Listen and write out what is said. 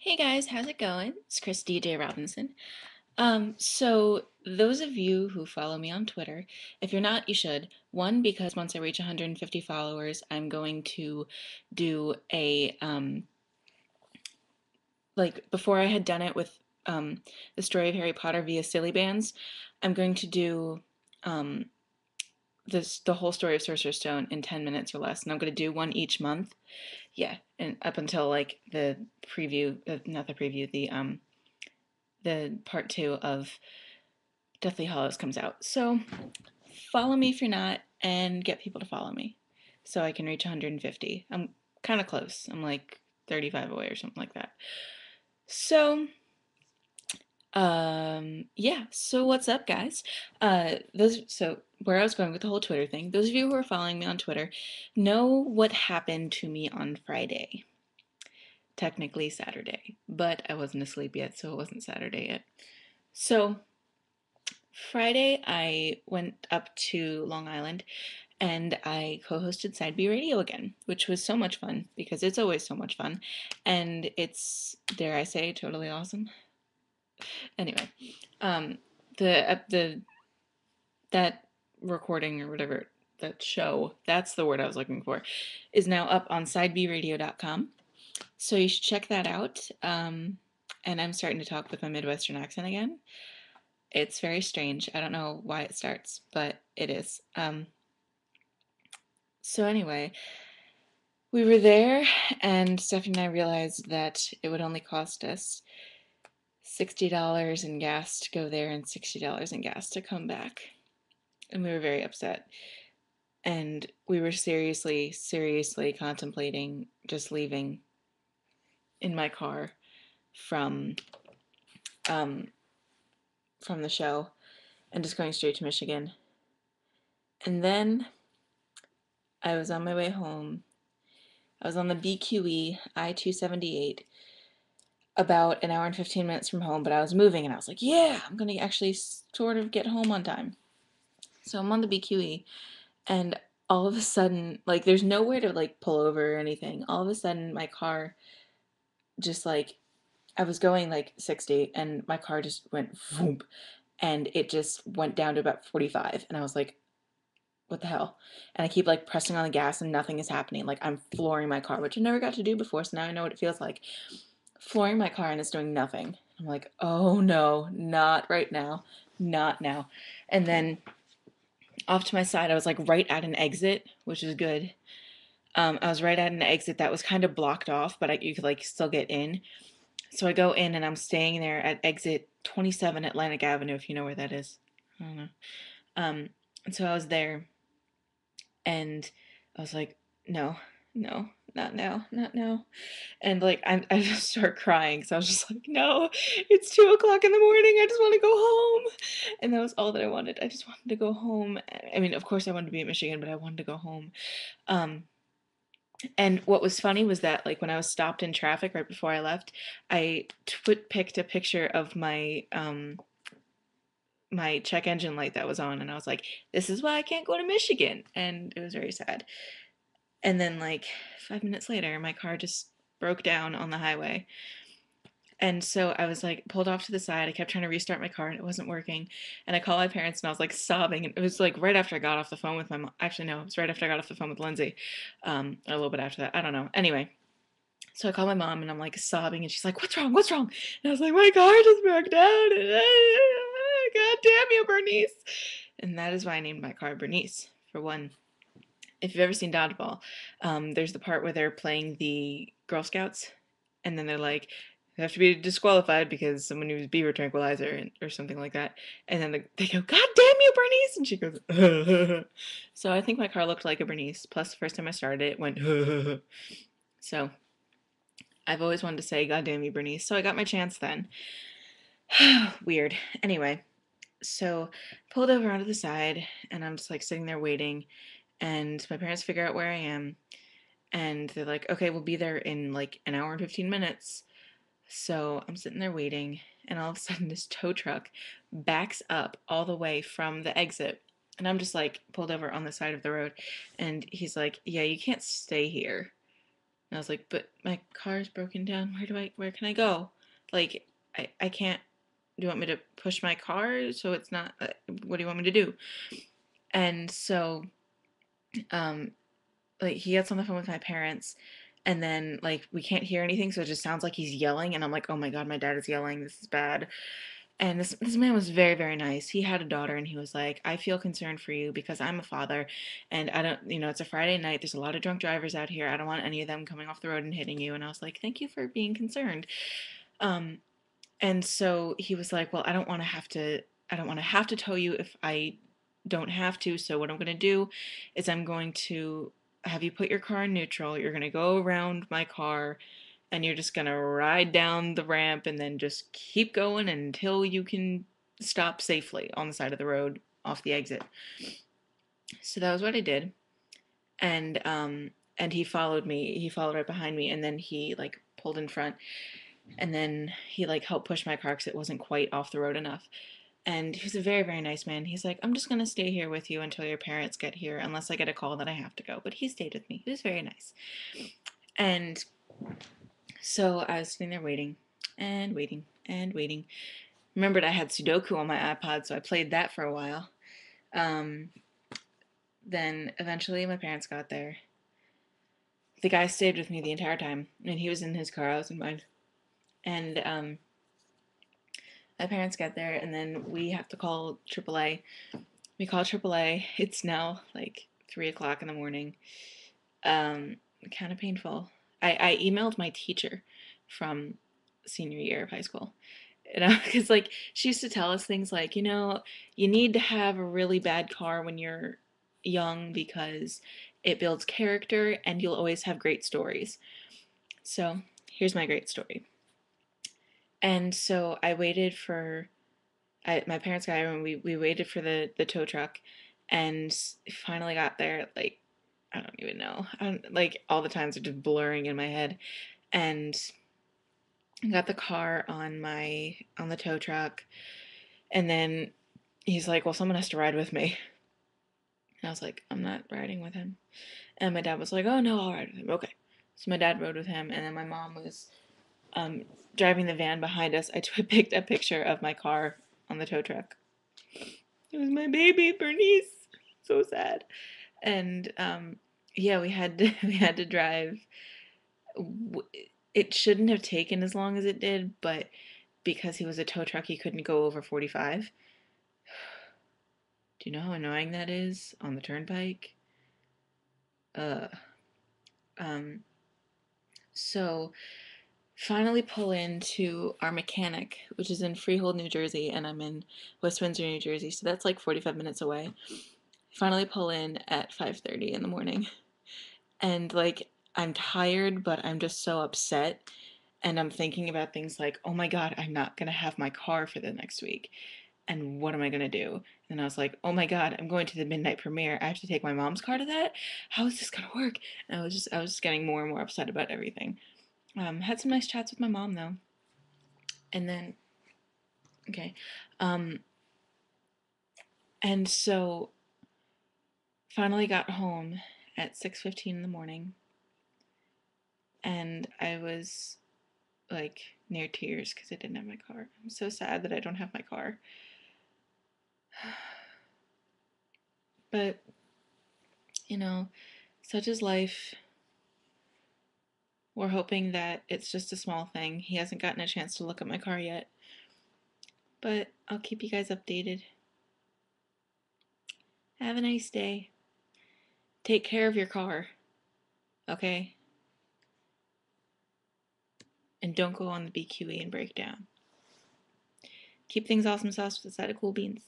Hey guys, how's it going? It's Chris DJ Robinson. So those of you who follow me on Twitter, if you're not, you should. One, because once I reach 150 followers, I'm going to do like before I had done it with the story of Harry Potter via Silly Bands, I'm going to do um, the whole story of Sorcerer's Stone in 10 minutes or less, and I'm going to do one each month. Yeah, and up until like the preview, not the preview, the part two of Deathly Hallows comes out. So follow me if you're not, and get people to follow me so I can reach 150. I'm kind of close. I'm like 35 away or something like that. So, yeah. So what's up, guys? So where I was going with the whole Twitter thing. Those of you who are following me on Twitter know what happened to me on Friday. Technically Saturday, but I wasn't asleep yet, so it wasn't Saturday yet. So Friday, I went up to Long Island and I co hosted Side B Radio again, which was so much fun because it's always so much fun. And it's, dare I say, totally awesome. Anyway, um, the that recording or whatever, that show, that's the word I was looking for, is now up on sidebradio.com. So you should check that out. And I'm starting to talk with my Midwestern accent again. It's very strange. I don't know why it starts, but it is. So anyway, we were there, and Stephanie and I realized that it would only cost us $60 in gas to go there and $60 in gas to come back. And we were very upset. And we were seriously, seriously contemplating just leaving in my car from um, from the show and just going straight to Michigan. And then I was on my way home. I was on the BQE I-278 about an hour and 15 minutes from home, but I was moving and I was like, yeah, I'm going to actually sort of get home on time. So I'm on the BQE and all of a sudden, like, there's nowhere to like pull over or anything. All of a sudden, my car just like, I was going like 60 and my car just went whoop and it just went down to about 45. And I was like, what the hell? And I keep like pressing on the gas and nothing is happening. Like, I'm flooring my car, which I never got to do before. So now I know what it feels like. Flooring my car and it's doing nothing. I'm like, oh no, not right now, not now. And then off to my side, I was like right at an exit, which is good. I was right at an exit that was kind of blocked off, but you could like still get in. So I go in and I'm staying there at exit 27 Atlantic Avenue, if you know where that is. I don't know. And so I was there and I was like, no, no, not now, not now. And like I just start crying. So I was just like, no, it's 2 o'clock in the morning. I just want to go home. And that was all that I wanted. I just wanted to go home. I mean, of course I wanted to be in Michigan, but I wanted to go home. Um, and what was funny was that like when I was stopped in traffic right before I left, I picked a picture of my check engine light that was on, and I was like, this is why I can't go to Michigan. And it was very sad. And then like 5 minutes later, my car just broke down on the highway. And so I was like pulled off to the side. I kept trying to restart my car and it wasn't working. And I called my parents and I was like sobbing. And it was like right after I got off the phone with my mom. Actually, no, it was right after I got off the phone with Lindsay. Or a little bit after that. I don't know. Anyway, so I called my mom and I'm like sobbing and she's like, what's wrong? What's wrong? And I was like, my car just broke down. And God damn you, Bernice. And that is why I named my car Bernice, for one. If you've ever seen Dodgeball, there's the part where they're playing the Girl Scouts, and then they're like, "You have to be disqualified because someone used beaver tranquilizer," or something like that. And then they go, "God damn you, Bernice!" And she goes, so I think my car looked like a Bernice. Plus, the first time I started it, it went, so I've always wanted to say, "God damn you, Bernice!" So I got my chance then. Weird. Anyway, so pulled over onto the side, and I'm just like sitting there waiting, and my parents figure out where I am, and they're like, okay, we'll be there in like an hour and 15 minutes. So I'm sitting there waiting, and all of a sudden, this tow truck backs up all the way from the exit. And I'm just like pulled over on the side of the road. And he's like, yeah, you can't stay here. And I was like, but my car's broken down. Where can I go? Like, I can't, do you want me to push my car so it's not, what do you want me to do? And so, um, like, he gets on the phone with my parents, and then, like, we can't hear anything, so it just sounds like he's yelling, and I'm like, oh my God, my dad is yelling. This is bad. And this man was very, very nice. He had a daughter, and he was like, I feel concerned for you because I'm a father, and I don't, it's a Friday night. There's a lot of drunk drivers out here. I don't want any of them coming off the road and hitting you. And I was like, thank you for being concerned. Um, and so he was like, well, I don't want to have to tow you if I don't have to. So what I'm going to do is I'm going to have you put your car in neutral. You're going to go around my car and you're just going to ride down the ramp and then just keep going until you can stop safely on the side of the road off the exit. So that was what I did. And he followed me. He followed right behind me, and then he like pulled in front, and then he like helped push my car because it wasn't quite off the road enough. And he's a very, very nice man. He's like, I'm just gonna stay here with you until your parents get here, unless I get a call that I have to go. But he stayed with me. He was very nice. And so I was sitting there waiting and waiting and waiting. Remembered I had Sudoku on my iPod, so I played that for a while. Um, then eventually my parents got there. The guy stayed with me the entire time, and he was in his car. I was in mine. And my parents get there, and then we have to call AAA. We call AAA. It's now like 3 o'clock in the morning. Kind of painful. I emailed my teacher from senior year of high school. Because like she used to tell us things like, you need to have a really bad car when you're young because it builds character and you'll always have great stories. So here's my great story. And so I waited for my parents got here and we waited for the tow truck and finally got there. Like, I don't even know. Like all the times are just blurring in my head. And got the car on the tow truck. And then he's like, well, someone has to ride with me. And I was like, I'm not riding with him. And my dad was like, oh no, I'll ride with him. Okay. So my dad rode with him, and then my mom was um, driving the van behind us. I picked a picture of my car on the tow truck. It was my baby Bernice. So sad. And yeah, we had to drive. It shouldn't have taken as long as it did, but because he was a tow truck, he couldn't go over 45. Do you know how annoying that is on the turnpike? Uh, um, so finally pull into our mechanic, which is in Freehold, New Jersey, and I'm in West Windsor, New Jersey, so that's like 45 minutes away. Finally pull in at 5:30 in the morning. And like I'm tired, but I'm just so upset. And I'm thinking about things like, oh my God, I'm not gonna have my car for the next week. And what am I gonna do? And I was like, oh my God, I'm going to the midnight premiere. I have to take my mom's car to that? How is this gonna work? And I was just getting more and more upset about everything. Had some nice chats with my mom though. And then okay. Um and so finally got home at 6:15 in the morning, and I was like near tears because I didn't have my car. I'm so sad that I don't have my car. But, you know, such is life. We're hoping that it's just a small thing. He hasn't gotten a chance to look at my car yet. But I'll keep you guys updated. Have a nice day. Take care of your car, okay? And don't go on the BQE and break down. Keep things awesome sauce with a side of cool beans.